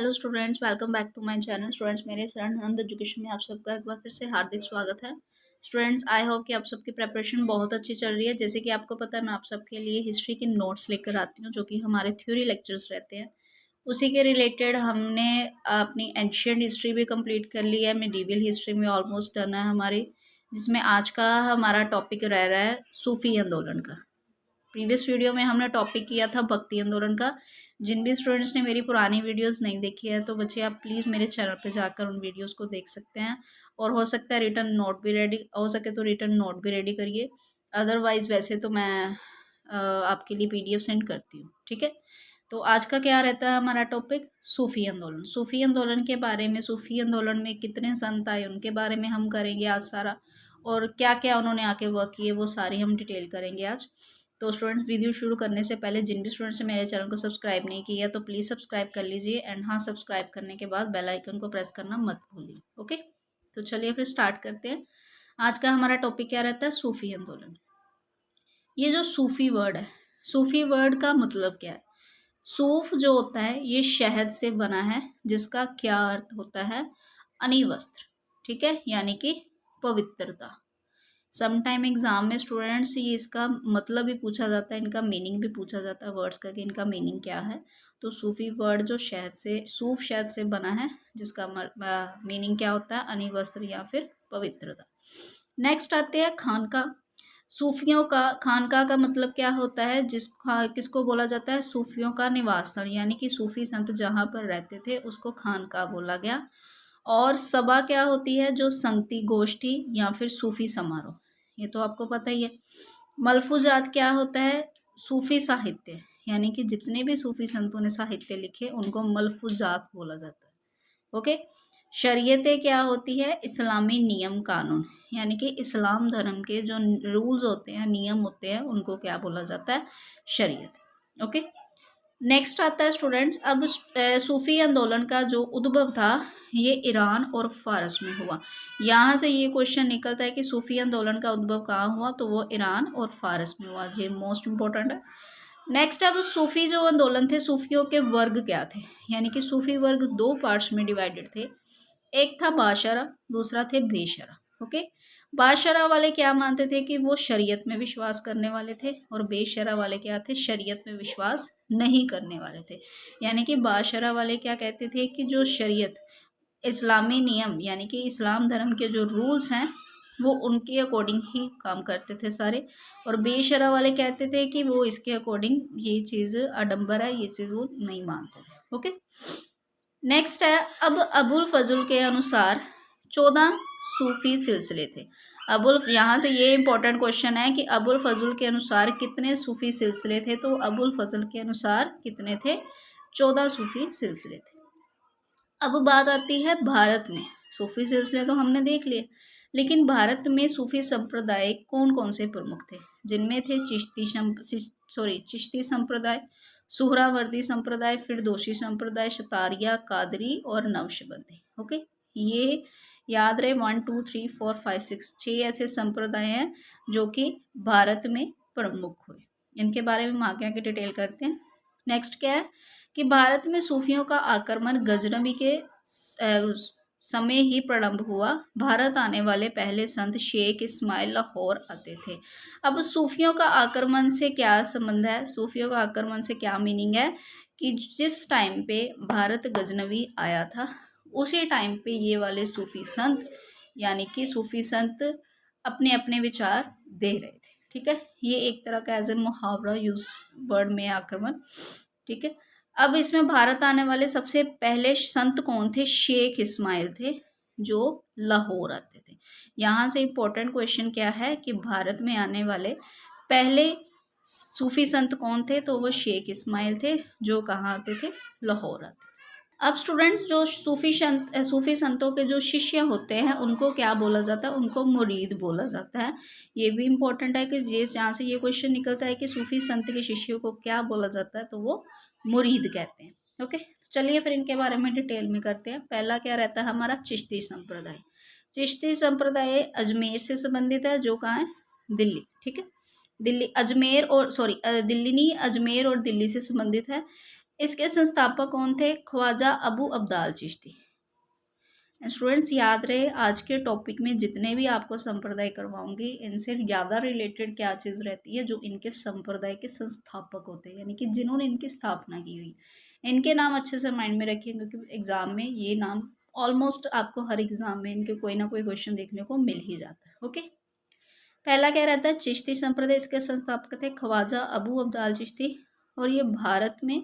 Hello students, welcome back to my channel. Students, मेरे Sharan education में आप सबका एक बार फिर से हार्दिक स्वागत है। स्टूडेंट्स, आई होप कि आप सबकी प्रिपरेशन बहुत अच्छी चल रही है। जैसे कि आपको पता है, मैं आप सबके लिए हिस्ट्री के नोट्स लेकर आती हूँ, जो कि हमारे थ्योरी लेक्चर्स रहते हैं। उसी के रिलेटेड हमने अपनी एंशियंट हिस्ट्री भी कंप्लीट कर ली है, मिडीवल हिस्ट्री में ऑलमोस्ट डन है हमारी, जिसमें आज का हमारा टॉपिक रह रहा है सूफी आंदोलन का। प्रीवियस वीडियो में हमने टॉपिक किया था भक्ति आंदोलन का। जिन भी स्टूडेंट्स ने मेरी पुरानी वीडियोस नहीं देखी है, तो बच्चे आप प्लीज़ मेरे चैनल पे जाकर उन वीडियोस को देख सकते हैं। और हो सकता है रिटर्न नोट भी रेडी हो सके तो रिटर्न नोट भी रेडी करिए। अदरवाइज वैसे तो मैं आपके लिए पीडीएफ सेंड करती हूँ, ठीक है। तो आज का क्या रहता है हमारा टॉपिक, सूफी आंदोलन। सूफी आंदोलन के बारे में, सूफी आंदोलन में कितने संत आए उनके बारे में हम करेंगे आज सारा, और क्या क्या उन्होंने आके वर्क किए वो सारी हम डिटेल करेंगे आज। तो स्टूडेंट्स, वीडियो शुरू करने से पहले जिन भी स्टूडेंट्स ने मेरे चैनल को सब्सक्राइब नहीं किया तो प्लीज़ सब्सक्राइब कर लीजिए। एंड हाँ, सब्सक्राइब करने के बाद बेल आइकन को प्रेस करना मत भूलिए। ओके, तो चलिए फिर स्टार्ट करते हैं। आज का हमारा टॉपिक क्या रहता है, सूफी आंदोलन। ये जो सूफी वर्ड है, सूफी वर्ड का मतलब क्या है? सूफ जो होता है ये शहद से बना है, जिसका क्या अर्थ होता है, अनिवस्त्र, ठीक है, यानी कि पवित्रता। समटाइम एग्जाम में स्टूडेंट्स ये इसका मतलब भी पूछा जाता है, इनका मीनिंग भी पूछा जाता है वर्ड्स का कि इनका मीनिंग क्या है। तो सूफी वर्ड जो शहद से, सूफ शहद से बना है, जिसका मीनिंग क्या होता है, अनिवस्त्र या फिर पवित्रता। नेक्स्ट आते हैं खानका। सूफियों का खानका का मतलब क्या होता है, किसको बोला जाता है, सूफियों का निवास स्थल, यानी कि सूफी संत जहाँ पर रहते थे उसको खानका बोला गया। और सभा क्या होती है, जो संगति, गोष्ठी या फिर सूफी समारोह, ये तो आपको पता ही है। मलफूजात क्या होता है, सूफी साहित्य, यानी कि जितने भी सूफी संतों ने साहित्य लिखे उनको मलफूजात बोला जाता है। ओके। शरीयतें क्या होती है, इस्लामी नियम कानून, यानी कि इस्लाम धर्म के जो रूल्स होते हैं, नियम होते हैं, उनको क्या बोला जाता है, शरीयत। ओके। नेक्स्ट आता है स्टूडेंट्स, अब सूफी आंदोलन का जो उद्भव था ये ईरान और फारस में हुआ। यहाँ से ये क्वेश्चन निकलता है कि सूफी आंदोलन का उद्भव कहाँ हुआ, तो वो ईरान और फारस में हुआ। ये मोस्ट इंपॉर्टेंट है। नेक्स्ट, अब सूफी जो आंदोलन थे, सूफियों के वर्ग क्या थे, यानी कि सूफी वर्ग दो पार्ट्स में डिवाइडेड थे। एक था बाशरा, दूसरा थे बेशरा। ओके। बाशरा वाले क्या मानते थे कि वो शरीयत में विश्वास करने वाले थे, और बेशरा वाले क्या थे, शरीयत में विश्वास नहीं करने वाले थे। यानी कि बाशरा वाले क्या कहते थे कि जो शरीयत, इस्लामी नियम, यानी कि इस्लाम धर्म के जो रूल्स हैं वो उनके अकॉर्डिंग ही काम करते थे सारे। और बेशरा वाले कहते थे कि वो इसके अकॉर्डिंग, ये चीज़ आडंबर है, ये चीज़ वो नहीं मानते थे। ओके। नेक्स्ट है, अब अबुल फजल के अनुसार 14 सूफी सिलसिले थे। यहाँ से ये इंपॉर्टेंट क्वेश्चन है कि अबुल फजल के अनुसार कितने सूफी सिलसिले थे, तो अबुल फजल के अनुसार कितने थे, 14 सूफी सिलसिले थे। अब बात आती है भारत में। सूफी सिलसिले तो हमने देख लिए, लेकिन भारत में सूफी संप्रदाय कौन कौन से प्रमुख थे, जिनमें थे चिश्ती संप्रदाय, सुहरावर्दी संप्रदाय, फिरदोसी संप्रदाय, शतारिया, कादरी और नक्शबंदी। ओके, ये याद रहे, 1 2 3 4 5 6 6 ऐसे संप्रदाय हैं जो कि भारत में प्रमुख हुए। इनके बारे में हम आगे आगे डिटेल करते हैं। नेक्स्ट क्या है कि भारत में सूफियों का आक्रमण गजनबी के समय ही प्रारंभ हुआ। भारत आने वाले पहले संत शेख इस्माइल लाहौर आते थे। अब सूफियों का आक्रमण से क्या संबंध है, सूफियों का आक्रमण से क्या मीनिंग है कि जिस टाइम पे भारत गजनबी आया था, उसी टाइम पे ये वाले सूफी संत, यानी कि सूफी संत अपने अपने विचार दे रहे थे। ठीक है, ये एक तरह का एज ए मुहावरा यूज वर्ड में आक्रमण। ठीक है, अब इसमें भारत आने वाले सबसे पहले संत कौन थे, शेख इस्माइल थे, जो लाहौर आते थे। यहाँ से इम्पोर्टेंट क्वेश्चन क्या है कि भारत में आने वाले पहले सूफी संत कौन थे, तो वो शेख इस्माइल थे, जो कहाँ आते थे, लाहौर आते थे। अब स्टूडेंट्स, जो सूफी संतों के जो शिष्य होते हैं उनको क्या बोला जाता है, उनको मुरीद बोला जाता है। ये भी इम्पोर्टेंट है कि ये जहाँ से ये क्वेश्चन निकलता है कि सूफी संत के शिष्यों को क्या बोला जाता है, तो वो मुरीद कहते हैं। ओके, चलिए फिर इनके बारे में डिटेल में करते हैं। पहला क्या रहता है हमारा, चिश्ती संप्रदाय। चिश्ती संप्रदाय अजमेर से संबंधित है, जो कहाँ है, दिल्ली। ठीक है, दिल्ली, अजमेर और दिल्ली नहीं, अजमेर और दिल्ली से संबंधित है। इसके संस्थापक कौन थे? ख्वाजा अबू अब्दाल चिश्ती। स्टूडेंट्स याद रहे, आज के टॉपिक में जितने भी आपको संप्रदाय करवाऊंगी इनसे ज़्यादा रिलेटेड क्या चीज़ रहती है, जो इनके संप्रदाय के संस्थापक होते हैं, यानी कि जिन्होंने इनकी स्थापना की हुई। इनके नाम अच्छे से माइंड में रखिए, क्योंकि एग्जाम में ये नाम ऑलमोस्ट आपको हर एग्जाम में इनके कोई ना कोई क्वेश्चन देखने को मिल ही जाता है। ओके, पहला क्या रहता है? चिश्ती संप्रदाय, इसके संस्थापक थे ख्वाजा अबू अब्दाल चिश्ती। और ये भारत में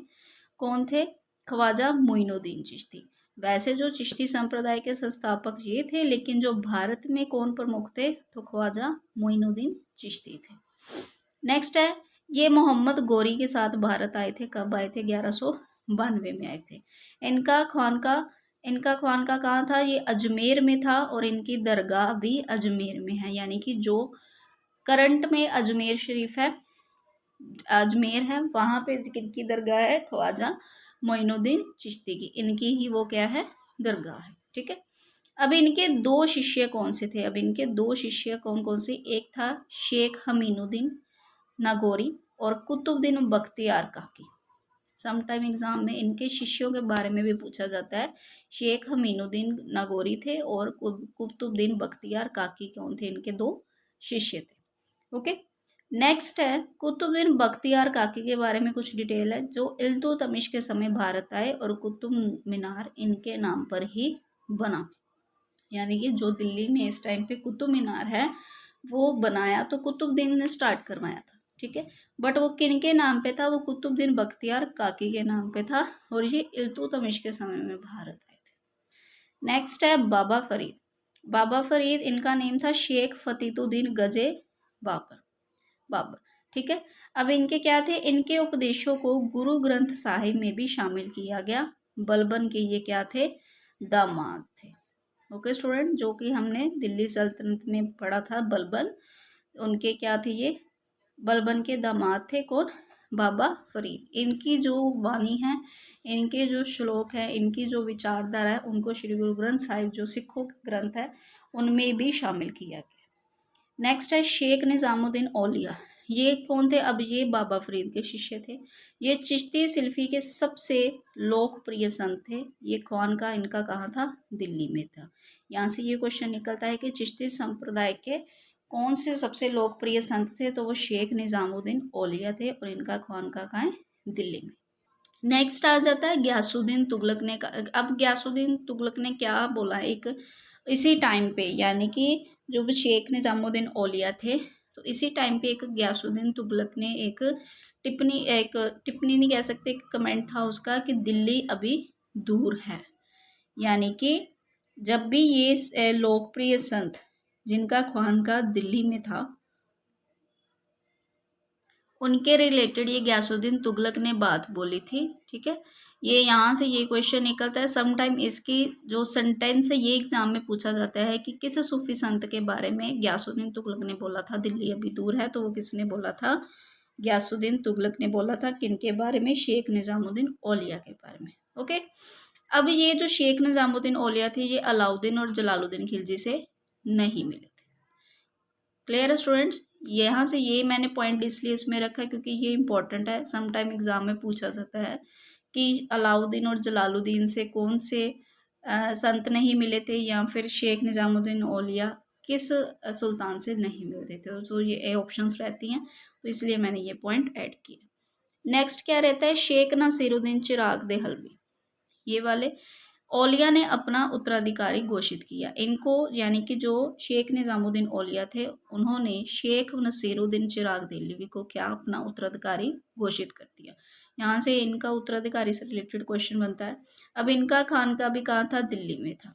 कौन थे? ख्वाजा मोइनुद्दीन चिश्ती। वैसे जो चिश्ती संप्रदाय के संस्थापक ये थे, लेकिन जो भारत में कौन प्रमुख थे? तो ख्वाजा मोइनुद्दीन चिश्ती थे। नेक्स्ट है, ये मोहम्मद गौरी के साथ भारत आए थे। कब आए थे? 1192 में आए थे। इनका खानका कहाँ था? ये अजमेर में था, और इनकी दरगाह भी अजमेर में है, यानी कि जो करंट में अजमेर शरीफ है, अजमेर है, वहाँ पे किनकी दरगाह है? ख्वाजा मोइनुद्दीन चिश्ती की, इनकी ही वो क्या है? दरगाह है। ठीक है, अब इनके दो शिष्य कौन से थे? अब इनके दो शिष्य कौन कौन से? एक था शेख अमीनुद्दीन नागौरी और कुतुबुद्दीन बख्तियार काकी। समटाइम एग्जाम में इनके शिष्यों के बारे में भी पूछा जाता है। शेख अमीनुद्दीन नागौरी थे और कुतुबुद्दीन बख्तियार काकी कौन थे? इनके दो शिष्य थे। ओके, नेक्स्ट है कुतुबुद्दीन बख्तियार काकी के बारे में कुछ डिटेल है, जो इल्तुतमिश के समय भारत आए और कुतुब मीनार इनके नाम पर ही बना। यानी कि जो दिल्ली में इस टाइम पे कुतुब मीनार है वो बनाया तो कुतुबुद्दीन ने स्टार्ट करवाया था। ठीक है, बट वो किन के नाम पे था? वो कुतुबुद्दीन बख्तियार काकी के नाम पे था, और ये इल्तुतमिश के समय में भारत आए थे। नेक्स्ट है बाबा फरीद। बाबा फरीद, इनका नेम था शेख फतीहुद्दीन गजे बाबर। ठीक है, अब इनके क्या थे? इनके उपदेशों को गुरु ग्रंथ साहिब में भी शामिल किया गया। बलबन के ये क्या थे? दामाद थे। ओके स्टूडेंट, जो कि हमने दिल्ली सल्तनत में पढ़ा था, बलबन, उनके क्या थे? ये बलबन के दामाद थे। कौन? बाबा फरीद। इनकी जो वाणी है, इनके जो श्लोक है, इनकी जो विचारधारा है, उनको श्री गुरु ग्रंथ साहिब जो सिखों का ग्रंथ है उनमें भी शामिल किया गया। नेक्स्ट है शेख निजामुद्दीन औलिया। ये कौन थे? अब ये बाबा फरीद के शिष्य थे। ये चिश्ती सिल्फी के सबसे लोकप्रिय संत थे। ये कौन का? इनका कहाँ था? दिल्ली में था। यहाँ से ये क्वेश्चन निकलता है कि चिश्ती संप्रदाय के कौन से सबसे लोकप्रिय संत थे? तो वो शेख निजामुद्दीन औलिया थे, और इनका कौन का कहाँ है? दिल्ली में। नेक्स्ट आ जाता है गयासुद्दीन तुगलक ने। अब गयासुद्दीन तुगलक ने क्या बोला? एक इसी टाइम पे, यानी कि जो भी शेख निजामुद्दीन औलिया थे, तो इसी टाइम पे एक गयासुद्दीन तुगलक ने एक टिप्पणी नहीं कह सकते, एक कमेंट था उसका कि दिल्ली अभी दूर है। यानी कि जब भी ये लोकप्रिय संत जिनका खानका दिल्ली में था, उनके रिलेटेड ये गयासुद्दीन तुगलक ने बात बोली थी। ठीक है, ये यहाँ से ये क्वेश्चन निकलता है। समटाइम इसकी जो सेंटेंस है ये एग्जाम में पूछा जाता है कि किस सूफी संत के बारे में गयासुद्दीन तुगलक ने बोला था दिल्ली अभी दूर है, तो वो किसने बोला था? गयासुद्दीन तुगलक ने बोला था। किनके बारे में? शेख निजामुद्दीन औलिया के बारे में। ओके, अब ये जो शेख निजामुद्दीन औलिया थे, ये अलाउद्दीन और जलालुद्दीन खिलजी से नहीं मिले थे। क्लियर है स्टूडेंट्स? यहाँ से ये मैंने पॉइंट इसलिए इसमें रखा है क्योंकि ये इंपॉर्टेंट है। समटाइम एग्जाम में पूछा जाता है कि अलाउद्दीन और जलालुद्दीन से कौन से संत नहीं मिले थे, या फिर शेख निजामुद्दीन औलिया किस सुल्तान से नहीं मिलते थे। तो ये ऑप्शंस रहती हैं, तो इसलिए मैंने ये पॉइंट ऐड किया। नेक्स्ट क्या रहता है? शेख नसीरुद्दीन चिराग देहलवी। ये वाले औलिया ने अपना उत्तराधिकारी घोषित किया। इनको, यानी कि जो शेख निजामुद्दीन औलिया थे, उन्होंने शेख नसीरुद्दीन चिराग देहलवी को क्या अपना उत्तराधिकारी घोषित कर दिया। यहाँ से इनका उत्तराधिकारी से रिलेटेड क्वेश्चन बनता है। अब इनका खानका भी कहाँ था? दिल्ली में था।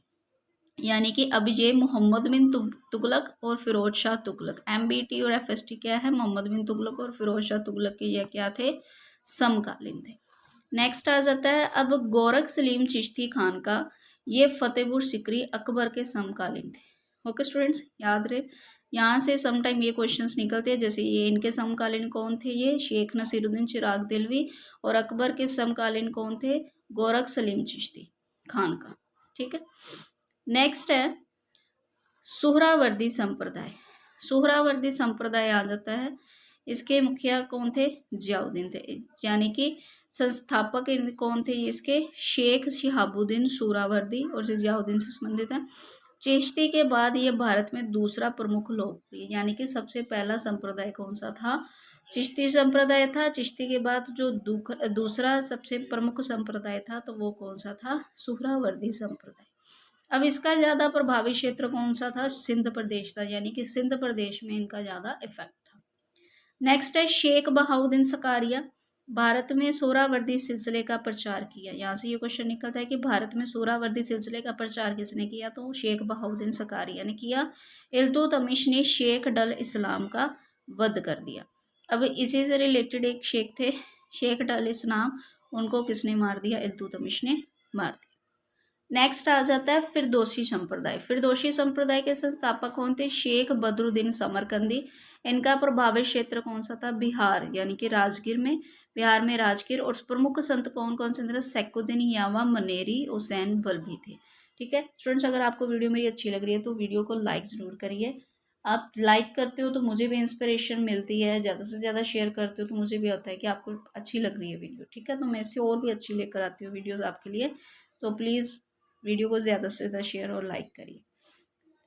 यानी कि अब ये मोहम्मद बिन तुगलक और फिरोज शाह तुगलक, MBT और FST क्या है? मोहम्मद बिन तुगलक और फिरोज शाह तुगलक के ये क्या थे? समकालीन थे। नेक्स्ट आ जाता है अब गोरख सलीम चिश्ती खान का। ये फतेहपुर सिकरी अकबर के समकालीन थे। ओके स्टूडेंट्स, याद रहे, यहाँ से समटाइम ये क्वेश्चंस निकलते हैं। जैसे ये इनके समकालीन कौन थे? ये शेख नसीरुद्दीन चिराग देहलवी। और अकबर के समकालीन कौन थे? गोरख सलीम चिश्ती खान का। ठीक है, नेक्स्ट है सुहरावर्दी संप्रदाय। सुहरावर्दी संप्रदाय आ जाता है। इसके मुखिया कौन थे? जियाउद्दीन थे। यानी कि संस्थापक कौन थे इसके? शेख शिहाबुद्दीन सुहरावर्दी और जियाउद्दीन से संबंधित है। चिश्ती के बाद ये भारत में दूसरा प्रमुख लोकप्रिय यानी कि सबसे पहला संप्रदाय कौन सा था? चिश्ती संप्रदाय था। चिश्ती के बाद जो दूसरा सबसे प्रमुख संप्रदाय था तो वो कौन सा था? सुहरावर्दी संप्रदाय। अब इसका ज्यादा प्रभावी क्षेत्र कौन सा था? सिंध प्रदेश था, यानी कि सिंध प्रदेश में इनका ज्यादा इफेक्ट था। नेक्स्ट है शेख बहाउद्दीन सकारिया। भारत में सोहरावर्दी सिलसिले का प्रचार किया। यहाँ से ये क्वेश्चन निकलता है कि भारत में सोहरावर्दी सिलसिले का प्रचार किसने किया? तो शेख बहाउद्दीन सकारिया ने किया। इल्तुतमिश ने शेख डल इस्लाम का वध कर दिया। अब इसी से रिलेटेड एक शेख थे, शेख डल इस्लाम, उनको किसने मार दिया? इल्तुतमिश ने मार दिया। नेक्स्ट आ जाता है फिरदौसी संप्रदाय। फिरदौसी संप्रदाय के संस्थापक कौन थे? शेख बदरुद्दीन समरकंदी। इनका प्रभावित क्षेत्र कौन सा था? बिहार, यानी कि राजगीर में, बिहार में राजगीर। और प्रमुख संत कौन कौन से थे? सैकुद्दीन यावा, मनेरी, हुसैन बल्बी थे। ठीक है स्टूडेंट्स, अगर आपको वीडियो मेरी अच्छी लग रही है तो वीडियो को लाइक जरूर करिए। आप लाइक करते हो तो मुझे भी इंस्पिरेशन मिलती है, ज़्यादा से ज़्यादा शेयर करते हो तो मुझे भी होता है कि आपको अच्छी लग रही है वीडियो। ठीक है, तो मैं इससे और भी अच्छी लेकर आती हूँ वीडियोज़ आपके लिए, तो प्लीज़ वीडियो को ज़्यादा से ज़्यादा शेयर और लाइक करिए।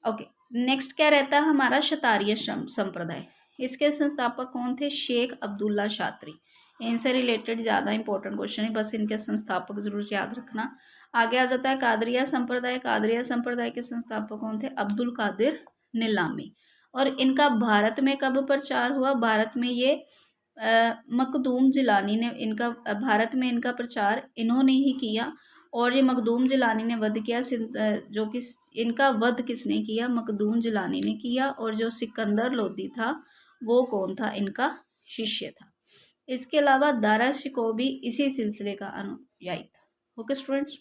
ओके, नेक्स्ट क्या रहता है हमारा? शतारिय संप्रदाय। इसके संस्थापक कौन थे? शेख अब्दुल्ला शात्री। इनसे रिलेटेड ज़्यादा इंपॉर्टेंट क्वेश्चन है, बस इनके संस्थापक जरूर याद रखना। आगे आ जाता है कादरिया संप्रदाय। कादरिया संप्रदाय के संस्थापक कौन थे? अब्दुल कादिर नीलामी। और इनका भारत में कब प्रचार हुआ? भारत में ये मखदूम जिलानी ने इनका भारत में इनका प्रचार इन्होंने ही किया। और ये मखदूम जिलानी ने वध किया, जो कि इनका वध किसने किया? मखदूम जिलानी ने किया। और जो सिकंदर लोदी था वो कौन था? इनका शिष्य था। इसके अलावा दारा शिकोह भी इसी सिलसिले का अनुयायी था। ओके स्टूडेंट्स,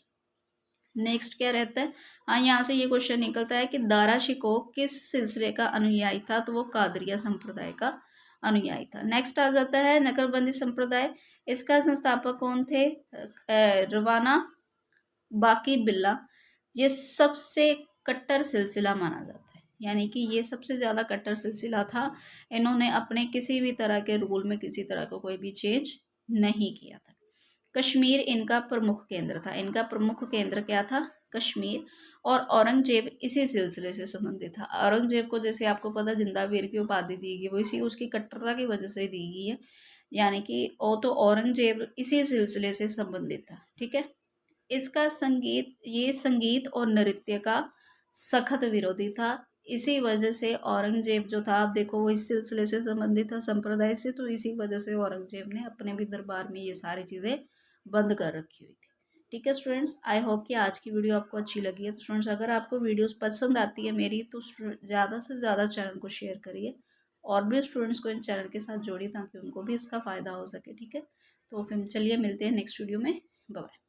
नेक्स्ट क्या रहता है? हाँ, यहाँ से ये क्वेश्चन निकलता है कि दारा शिकोह किस सिलसिले का अनुयायी था? तो वो कादरिया संप्रदाय का अनुयायी था। नेक्स्ट आ जाता है नकलबंदी संप्रदाय। इसका संस्थापक कौन थे? रवाना बाकी बिल्ला। ये सबसे कट्टर सिलसिला माना जाता है, यानी कि ये सबसे ज़्यादा कट्टर सिलसिला था। इन्होंने अपने किसी भी तरह के रूल में किसी तरह का कोई भी चेंज नहीं किया था। कश्मीर इनका प्रमुख केंद्र था। इनका प्रमुख केंद्र क्या था? कश्मीर। और औरंगजेब इसी सिलसिले से संबंधित था। औरंगजेब को जैसे आपको पता जिंदा वीर की उपाधि दी गई, वो इसी उसकी कट्टरता की वजह से दी गई है, यानी कि वो तो औरंगजेब इसी सिलसिले से संबंधित था। ठीक है, इसका संगीत और नृत्य का सख्त विरोधी था। इसी वजह से औरंगजेब जो था, आप देखो वो इस सिलसिले से संबंधित था, संप्रदाय से, तो इसी वजह से औरंगजेब ने अपने भी दरबार में ये सारी चीज़ें बंद कर रखी हुई थी। ठीक है स्टूडेंट्स, आई होप कि आज की वीडियो आपको अच्छी लगी है। तो स्टूडेंट्स, अगर आपको वीडियोस पसंद आती है मेरी तो ज़्यादा से ज़्यादा चैनल को शेयर करिए और भी स्टूडेंट्स को इन चैनल के साथ जोड़िए ताकि उनको भी इसका फ़ायदा हो सके। ठीक है, तो फिर चलिए मिलते हैं नेक्स्ट वीडियो में। बाय।